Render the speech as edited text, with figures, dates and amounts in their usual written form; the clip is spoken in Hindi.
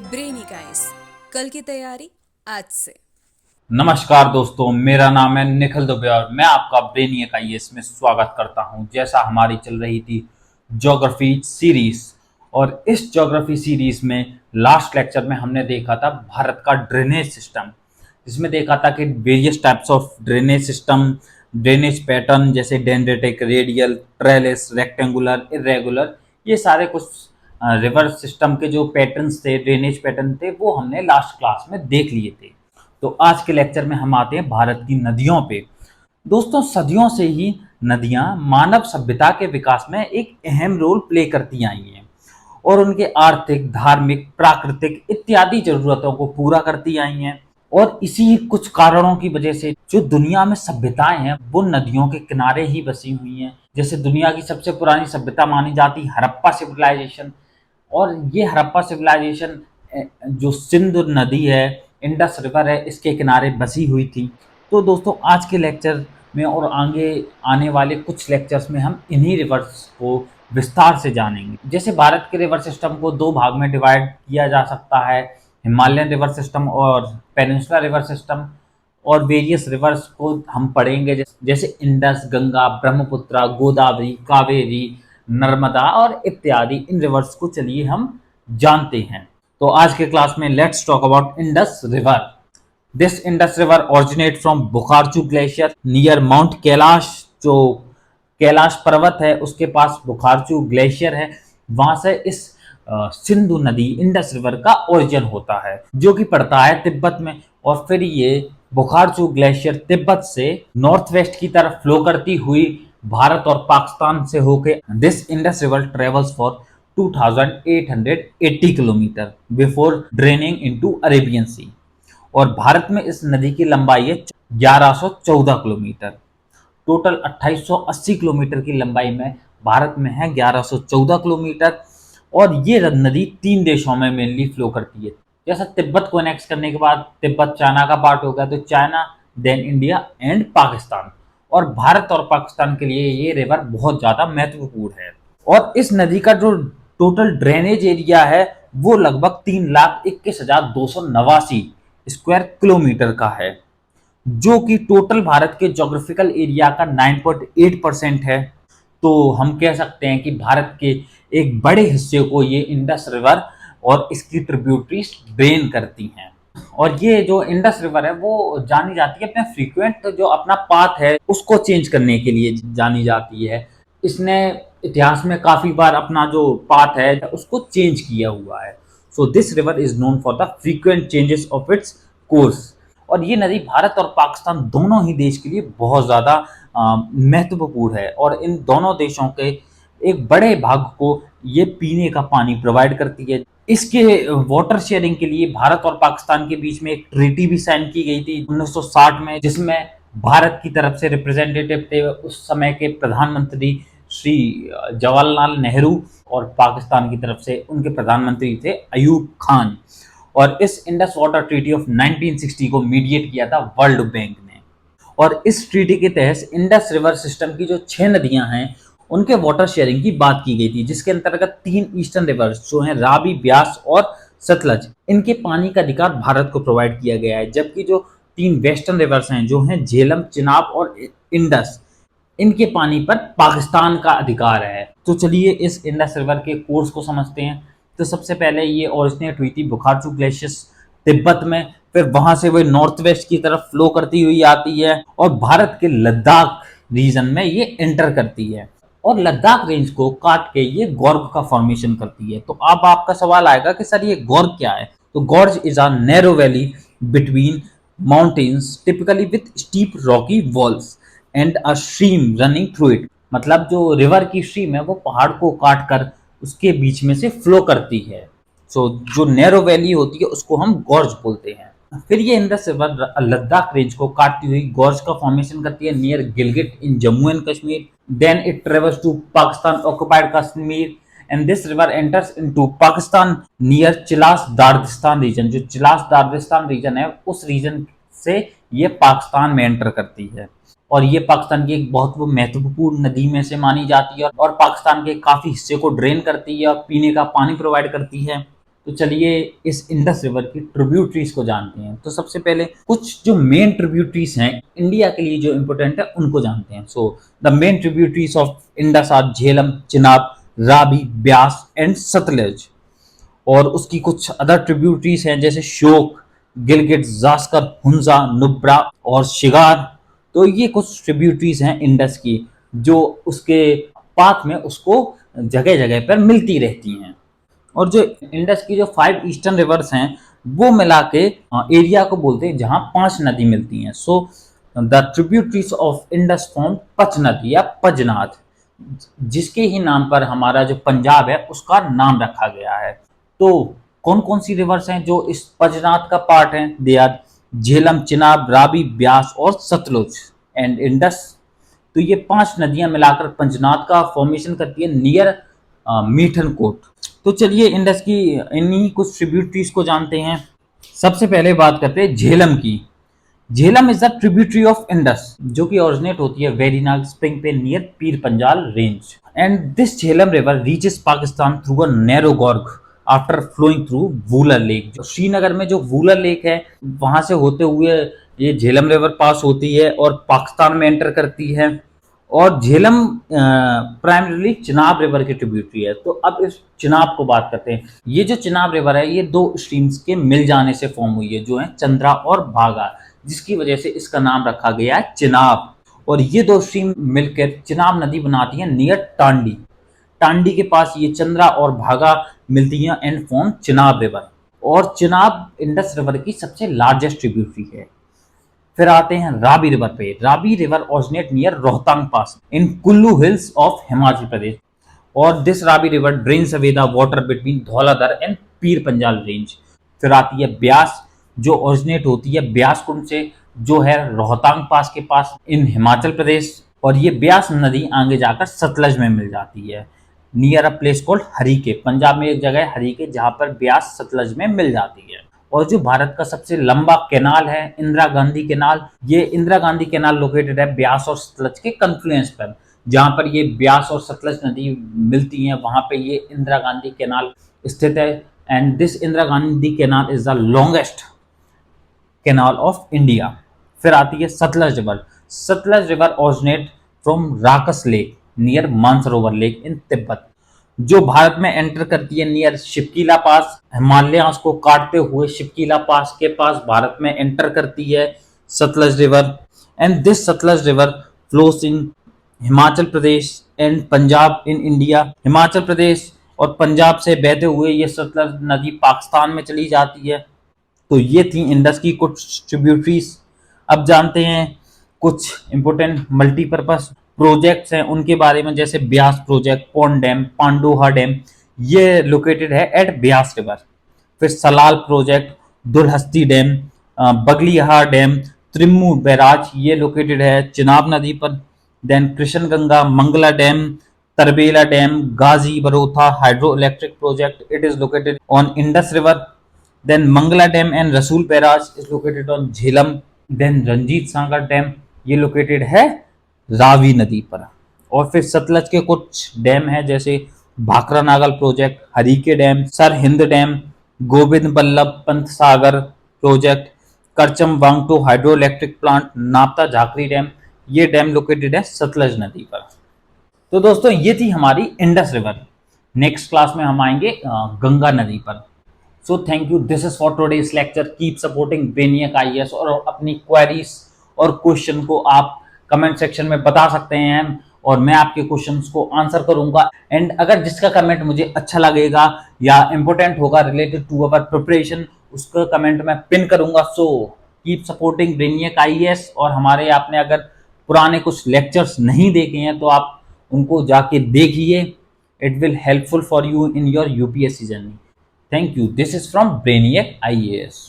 ब्रेनी गाइस, कल की तैयारी आज से। नमस्कार दोस्तों, मेरा नाम है निखिल दुबे और मैं आपका ब्रेनियक आईएएस में स्वागत करता हूं। जैसा हमारी चल रही थी ज्योग्राफी सीरीज, और इस ज्योग्राफी सीरीज में लास्ट लेक्चर में हमने देखा था भारत का ड्रेनेज सिस्टम, जिसमें देखा था कि various types of drainage system, drainage pattern जैसे dendritic, radial, trellis, rectangular, irregular, ये सारे कुछ रिवर सिस्टम के जो पैटर्न्स थे, ड्रेनेज पैटर्न थे, वो हमने लास्ट क्लास में देख लिए थे। तो आज के लेक्चर में हम आते हैं भारत की नदियों पे। दोस्तों, सदियों से ही नदियां मानव सभ्यता के विकास में एक अहम रोल प्ले करती आई हैं और उनके आर्थिक, धार्मिक, प्राकृतिक इत्यादि जरूरतों को पूरा करती आई हैं। और इसी कुछ कारणों की वजह से जो दुनिया में सभ्यताएं हैं वो नदियों के किनारे ही बसी हुई हैं। जैसे दुनिया की सबसे पुरानी सभ्यता मानी जाती हड़प्पा सिविलाइजेशन, और ये हड़प्पा सिविलाइजेशन जो सिंधु नदी है, इंडस रिवर है, इसके किनारे बसी हुई थी। तो दोस्तों, आज के लेक्चर में और आगे आने वाले कुछ लेक्चर्स में हम इन्हीं रिवर्स को विस्तार से जानेंगे। जैसे भारत के रिवर सिस्टम को दो भाग में डिवाइड किया जा सकता है, हिमालयन रिवर सिस्टम और पेनिनसुला रिवर सिस्टम। और वेरियस रिवर्स को हम पढ़ेंगे, जैसे इंडस, गंगा, ब्रह्मपुत्र, गोदावरी, कावेरी, नर्मदा और इत्यादि। इन रिवर्स को चलिए हम जानते हैं। तो आज के क्लास में let's talk about Indus river. This Indus river originate from Bukharchu glacier near mount Kailash. जो कैलाश पर्वत है उसके पास बुखारचू ग्लेशियर है, वहां से इस सिंधु नदी, इंडस रिवर का ओरिजिन होता है, जो कि पड़ता है तिब्बत में। और फिर ये बुखारचू ग्लेशियर तिब्बत से नॉर्थ वेस्ट की तरफ फ्लो करती हुई भारत और पाकिस्तान से होके this Indus river travels for 2880 kilometre before draining into Arabian sea. और भारत में इस नदी की लंबाई है 1114 किलोमीटर। टोटल 2880 किलोमीटर की लंबाई में भारत में है 1114 किलोमीटर। और ये नदी तीन देशों में मेनली फ्लो करती है। जैसा तिब्बत को एनेक्स करने के बाद तिब्बत चाइना का पार्ट हो गया, तो China, then India and Pakistan. और भारत और पाकिस्तान के लिए ये रिवर बहुत ज्यादा महत्वपूर्ण है। और इस नदी का जो टोटल ड्रेनेज एरिया है वो लगभग 3,21,289 स्क्वायर किलोमीटर का है, जो कि टोटल भारत के ज्योग्राफिकल एरिया का 9.8% है। तो हम कह सकते हैं कि भारत के एक बड़े हिस्से को ये इंडस रिवर और इसकी ट्रिब्यूटरीज ड्रेन करती हैं। और ये जो इंडस रिवर है वो जानी जाती है अपने फ्रीक्वेंट, जो अपना पाथ है उसको चेंज करने के लिए जानी जाती है। इसने इतिहास में काफी बार अपना जो पाथ है उसको चेंज किया हुआ है। So this river is known for the frequent changes of its course. और ये नदी भारत और पाकिस्तान दोनों ही देश के लिए बहुत ज्यादा महत्वपूर्ण है, और इन दोनों देशों के एक बड़े भाग को ये पीने का पानी प्रोवाइड करती है। इसके वाटर शेयरिंग के लिए भारत और पाकिस्तान के बीच में एक ट्रीटी भी साइन की गई थी 1960 में, जिसमें भारत की तरफ से रिप्रेजेंटेटिव थे उस समय के प्रधानमंत्री श्री जवाहरलाल नेहरू, और पाकिस्तान की तरफ से उनके प्रधानमंत्री थे अयूब खान। और इस इंडस वाटर ट्रीटी ऑफ 1960 को मीडिएट किया था वर्ल्ड बैंक ने। और इस ट्रीटी के तहत इंडस रिवर सिस्टम की जो 6 नदियां हैं उनके वाटर शेयरिंग की बात की गई थी, जिसके अंतर्गत 3 ईस्टर्न रिवर्स जो हैं रावी, ब्यास और सतलज, इनके पानी का अधिकार भारत को प्रोवाइड किया गया है। जबकि जो 3 वेस्टर्न रिवर्स हैं जो हैं झेलम, चिनाब और इंडस, इनके पानी पर पाकिस्तान का अधिकार है। तो चलिए इस इंडस रिवर के कोर्स को समझते हैं। तो सबसे पहले ये ओरिजिनेट हुई थी बुखारचू ग्लेशियर्स तिब्बत में, फिर वहां से वो नॉर्थ वेस्ट की तरफ फ्लो करती हुई आती है और भारत के लद्दाख रीजन में ये एंटर करती है, और लद्दाख रेंज को काट के ये गॉर्ग का फॉर्मेशन करती है। तो अब आपका सवाल आएगा कि सर ये गॉर्ग क्या है? तो gorge is a narrow valley between mountains typically with steep Rocky walls and a stream running through it. मतलब जो रिवर की स्ट्रीम है वो पहाड़ को काट कर उसके बीच में से फ्लो करती है। सो जो नैरो वैली होती है उसको हम गॉर्ज बोलते हैं। फिर ये इंडस रिवर लद्दाख रेंज को काटती हुई गॉर्ज का फॉर्मेशन करती है near Gilgit in Jammu and Kashmir. Then it travels to Pakistan occupied Kashmir, and this river enters into Pakistan near Chilas Dardistan region. जो चिलास दार्दिस्तान रीजन है उस रीजन से ये पाकिस्तान में एंटर करती है, और ये पाकिस्तान की एक बहुत महत्वपूर्ण नदी में से मानी जाती है, और पाकिस्तान के काफी हिस्से को ड्रेन करती है और पीने का पानी प्रोवाइड करती है। तो चलिए इस इंडस रिवर की ट्रिब्यूटरीज को जानते हैं। तो सबसे पहले कुछ जो मेन ट्रिब्यूटरीज हैं इंडिया के लिए जो इंपॉर्टेंट है उनको जानते हैं। So the main tributaries of Indus are Jhelum, Chenab, Ravi, Beas and Sutlej. और उसकी कुछ अदर ट्रिब्यूटरीज हैं जैसे श्योक, गिलगित, जास्कर, हुंजा, नुब्रा और शिगार। तो ये कुछ ट्रिब्यूटरीज हैं इंडस की जो उसके पाथ में उसको जगह जगह पर मिलती रहती हैं। और जो इंडस की जो 5 ईस्टर्न रिवर्स हैं वो मिला के एरिया को बोलते हैं जहां 5 नदी मिलती हैं। So the tributaries of Indus form पच नदी या पजनाद, जिसके ही नाम पर हमारा जो पंजाब है उसका नाम रखा गया है। तो कौन कौन सी रिवर्स हैं जो इस पजनाद का पार्ट हैं? दे आर झेलम, चिनाब, रावी, ब्यास और सतलुज एंड इंडस। तो ये 5 नदियां मिलाकर पंजनाद का फॉर्मेशन करती है नियर मीठन कोट। तो चलिए इंडस की इन्हीं कुछ ट्रिब्यूटरीज को जानते हैं। सबसे पहले बात करते हैं झेलम की। Jhelum is the tributary of Indus जो कि ओरिजिनेट होती है वेरीनाग स्प्रिंग पे near Pir Panjal range. And this Jhelum river reaches Pakistan through a narrow gorge after flowing through Wular lake. Srinagar में जो वूलर लेक है वहां से होते हुए ये झेलम रिवर पास होती है और पाकिस्तान में एंटर करती है। और झेलम प्राइमरीली चिनाब रिवर की ट्रिब्यूटरी है। तो अब इस चिनाब को बात करते हैं। ये जो चिनाब रिवर है ये 2 स्ट्रीम्स के मिल जाने से फॉर्म हुई है जो है चंद्रा और भागा, जिसकी वजह से इसका नाम रखा गया है चिनाब। और ये 2 स्ट्रीम मिलकर चिनाब नदी बनाती है नियर टांडी। टांडी के पास ये चंद्रा और भागा मिलती है एंड फॉर्म चिनाब रिवर। और चिनाब इंडस रिवर की सबसे लार्जेस्ट ट्रिब्यूटरी है। फिर आते हैं रावी रिवर पे। Ravi river originate near Rohtang pass in Kullu hills of Himachal Pradesh. और this Ravi river drains away the water between Dhauladhar and Pir Panjal range. फिर आती है ब्यास जो ओरिजिनेट होती है ब्यास कुंड से जो है रोहतांग पास के पास इन हिमाचल प्रदेश। और ये ब्यास नदी आगे जाकर सतलज में मिल जाती है near a place called Harike. Punjab में एक जगह है हरीके जहां पर ब्यास सतलज में मिल जाती है। और जो भारत का सबसे लंबा कैनाल है इंदिरा गांधी कैनाल, ये इंदिरा गांधी कैनाल लोकेटेड है ब्यास और सतलज के कन्फ्लुएंस पर। जहां पर ये ब्यास और सतलज नदी मिलती हैं वहां पे ये इंदिरा गांधी कैनाल स्थित है। And this Indira Gandhi canal is the longest canal of India. फिर आती है Sutlej river. Sutlej river originate from Rakas lake near Mansarovar lake in Tibet, जो भारत में एंटर करती है नियर शिपकीला पास। हिमालयास को काटते हुए शिपकीला पास के पास भारत में एंटर करती है Sutlej river. And this Sutlej river flows in Himachal Pradesh and Punjab in India. Himachal Pradesh और पंजाब से बहते हुए ये सतलज नदी पाकिस्तान में चली जाती है। तो ये थी इंडस की कुछ ट्रिब्यूटरीज। अब जानते हैं कुछ इंपोर्टेंट मल्टीपर्पज प्रोजेक्ट्स हैं उनके बारे में, जैसे Beas project, Pong dam, Pandoh dam, ये लोकेटेड है एट ब्यास रिवर। फिर Salal project, Dulhasti dam, Baglihar dam, Trimmu barrage, ये लोकेटेड है चिनाब नदी पर। Then Krishna Ganga Mangla dam, Tarbela dam, Ghazi Barotha hydroelectric project, it is located on Indus river. Then Mangla dam and Rasul barrage is located on Jhelum. Then Ranjit Sagar dam, ये लोकेटेड है रावी नदी पर। और फिर सतलज के कुछ डैम है जैसे Bhakra Nangal project, Harike dam, Sirhind dam, Govind Ballabh Pant Sagar project, Karcham Wangtoo hydroelectric plant, नापता झाकरी डैम, ये डैम लोकेटेड है सतलज नदी पर। तो दोस्तों ये थी हमारी इंडस रिवर। नेक्स्ट क्लास में हम आएंगे गंगा नदी पर। So thank you, this is for today's lecture. Keep supporting Brainiac IAS. और अपनी क्वेरीज और क्वेश्चन को आप कमेंट सेक्शन में बता सकते हैं और मैं आपके क्वेश्चंस को आंसर करूंगा। एंड अगर जिसका कमेंट मुझे अच्छा लगेगा या इंपॉर्टेंट होगा रिलेटेड टू अवर प्रिपरेशन, उसका कमेंट मैं पिन करूंगा। So keep supporting Brainiac IAS. और हमारे आपने अगर पुराने कुछ लेक्चर्स नहीं देखे हैं तो आप उनको जाके देखिए। It will helpful for you in your UPSC journey. Thank you. This is from Brainiac IAS.